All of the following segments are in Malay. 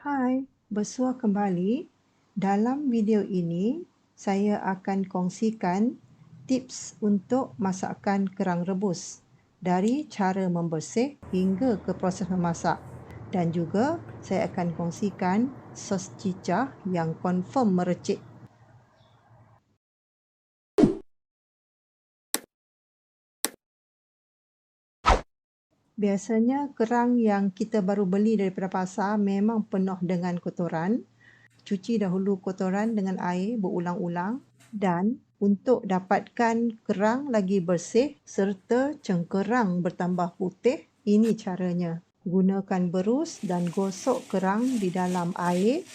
Hai, bersua kembali. Dalam video ini, saya akan kongsikan tips untuk masakan kerang rebus dari cara membersih hingga ke proses memasak. Dan juga saya akan kongsikan sos cicah yang confirm mercik. Biasanya kerang yang kita baru beli daripada pasar memang penuh dengan kotoran. Cuci dahulu kotoran dengan air berulang-ulang dan untuk dapatkan kerang lagi bersih serta cengkerang bertambah putih, ini caranya. Gunakan berus dan gosok kerang di dalam air.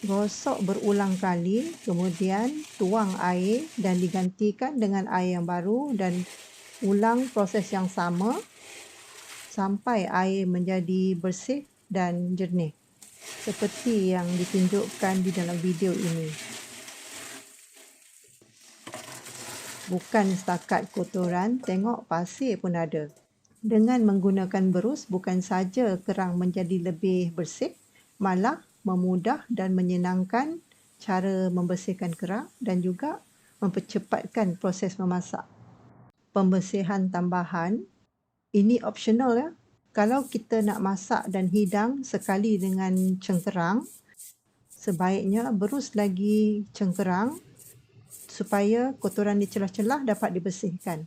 Gosok berulang kali, kemudian tuang air dan digantikan dengan air yang baru dan ulang proses yang sama sampai air menjadi bersih dan jernih, seperti yang ditunjukkan di dalam video ini. Bukan setakat kotoran, tengok pasir pun ada. Dengan menggunakan berus, bukan saja kerang menjadi lebih bersih, malah memudah dan menyenangkan cara membersihkan kerang dan juga mempercepatkan proses memasak. Pembersihan tambahan, ini optional ya. Kalau kita nak masak dan hidang sekali dengan cengkerang, sebaiknya berus lagi cengkerang supaya kotoran di celah-celah dapat dibersihkan.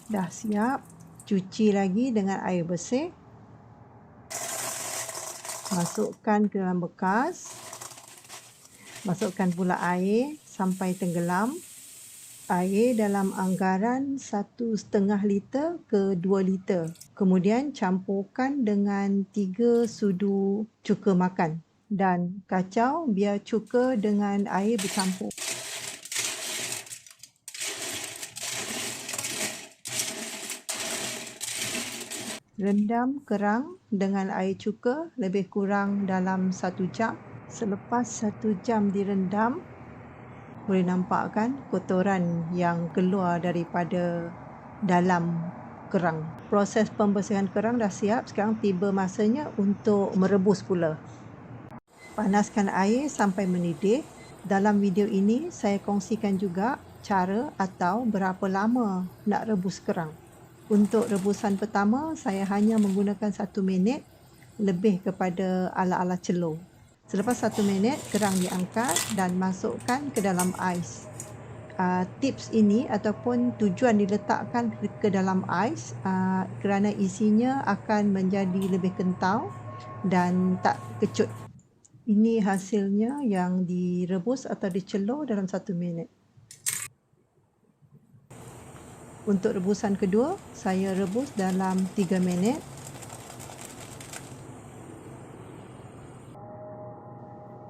Dah siap, cuci lagi dengan air bersih. Masukkan ke dalam bekas. Masukkan pula air sampai tenggelam. Air dalam anggaran 1,5 liter ke 2 liter. Kemudian campurkan dengan 3 sudu cuka makan. Dan kacau biar cuka dengan air bercampur. Rendam kerang dengan air cuka lebih kurang dalam 1 jam. Selepas 1 jam direndam, boleh nampak kan kotoran yang keluar daripada dalam kerang. Proses pembersihan kerang dah siap. Sekarang tiba masanya untuk merebus pula. Panaskan air sampai mendidih. Dalam video ini saya kongsikan juga cara atau berapa lama nak rebus kerang. Untuk rebusan pertama, saya hanya menggunakan 1 minit lebih kepada ala-ala celor. Selepas 1 minit, kerang diangkat dan masukkan ke dalam ais. Tips ini ataupun tujuan diletakkan ke dalam ais kerana isinya akan menjadi lebih kental dan tak kecut. Ini hasilnya yang direbus atau dicelor dalam 1 minit. Untuk rebusan kedua, saya rebus dalam 3 minit.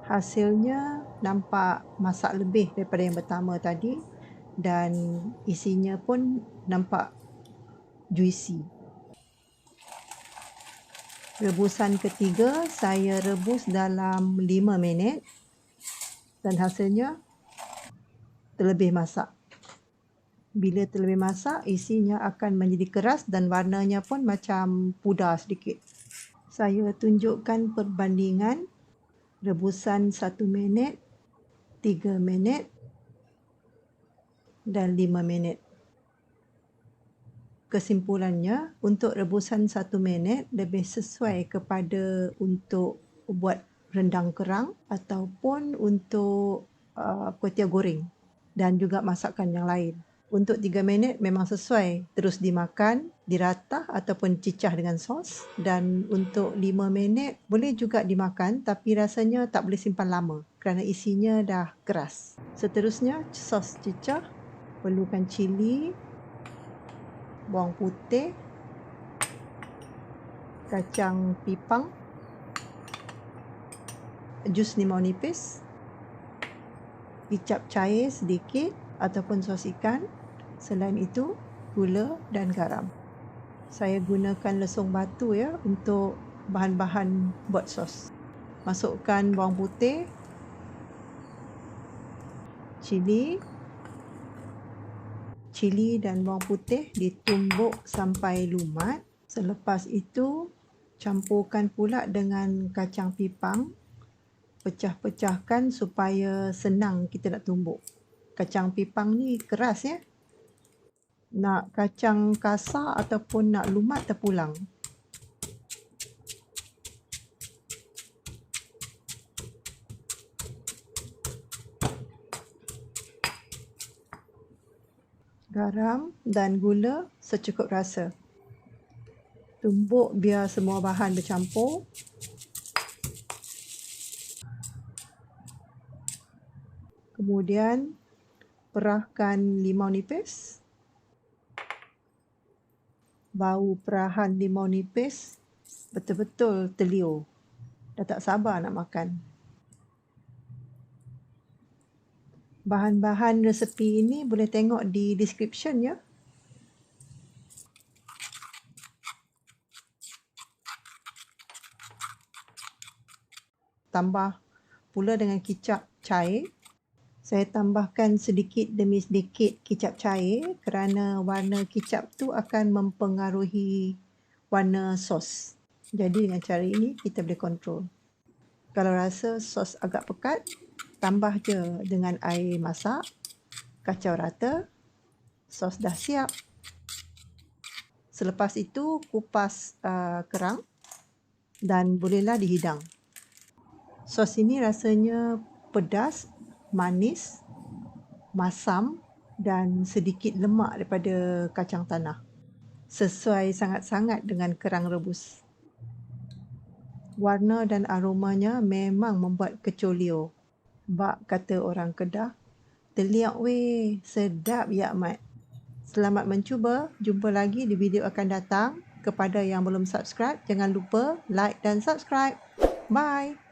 Hasilnya nampak masak lebih daripada yang pertama tadi dan isinya pun nampak juicy. Rebusan ketiga, saya rebus dalam 5 minit dan hasilnya terlebih masak. Bila terlebih masak, isinya akan menjadi keras dan warnanya pun macam pudar sedikit. Saya tunjukkan perbandingan rebusan 1 minit, 3 minit dan 5 minit. Kesimpulannya, untuk rebusan 1 minit lebih sesuai kepada untuk buat rendang kerang ataupun untuk kuih tiaw goreng dan juga masakan yang lain. Untuk 3 minit memang sesuai terus dimakan, diratah ataupun cicah dengan sos. Dan untuk 5 minit boleh juga dimakan tapi rasanya tak boleh simpan lama kerana isinya dah keras. Seterusnya, sos cicah perlukan cili, bawang putih, kacang pipang, jus limau nipis, kicap cair sedikit ataupun sos ikan. Selain itu, gula dan garam. Saya gunakan lesung batu ya untuk bahan-bahan buat sos. Masukkan bawang putih, cili dan bawang putih ditumbuk sampai lumat. Selepas itu, Campurkan pula dengan kacang pipang. Pecah-pecahkan supaya senang kita nak tumbuk. Kacang pipang ni keras ya. Nak kacang kasar ataupun nak lumat terpulang. Garam dan gula secukup rasa. Tumbuk biar semua bahan bercampur. Kemudian perahkan limau nipis. Bau perahan limau nipis betul-betul terliur. Dah tak sabar nak makan. Bahan-bahan resepi ini boleh tengok di description ya. Tambah pula dengan kicap cair. Saya tambahkan sedikit demi sedikit kicap cair kerana warna kicap tu akan mempengaruhi warna sos. Jadi dengan cara ini kita boleh kontrol. Kalau rasa sos agak pekat, tambah je dengan air masak, kacau rata, sos dah siap. Selepas itu kupas kerang dan bolehlah dihidang. Sos ini rasanya pedas, manis, masam dan sedikit lemak daripada kacang tanah. Sesuai sangat-sangat dengan kerang rebus. Warna dan aromanya memang membuat kecoh liur. Bak kata orang Kedah, terliak weh, sedap ya amat. Selamat mencuba, jumpa lagi di video akan datang. Kepada yang belum subscribe, jangan lupa like dan subscribe. Bye!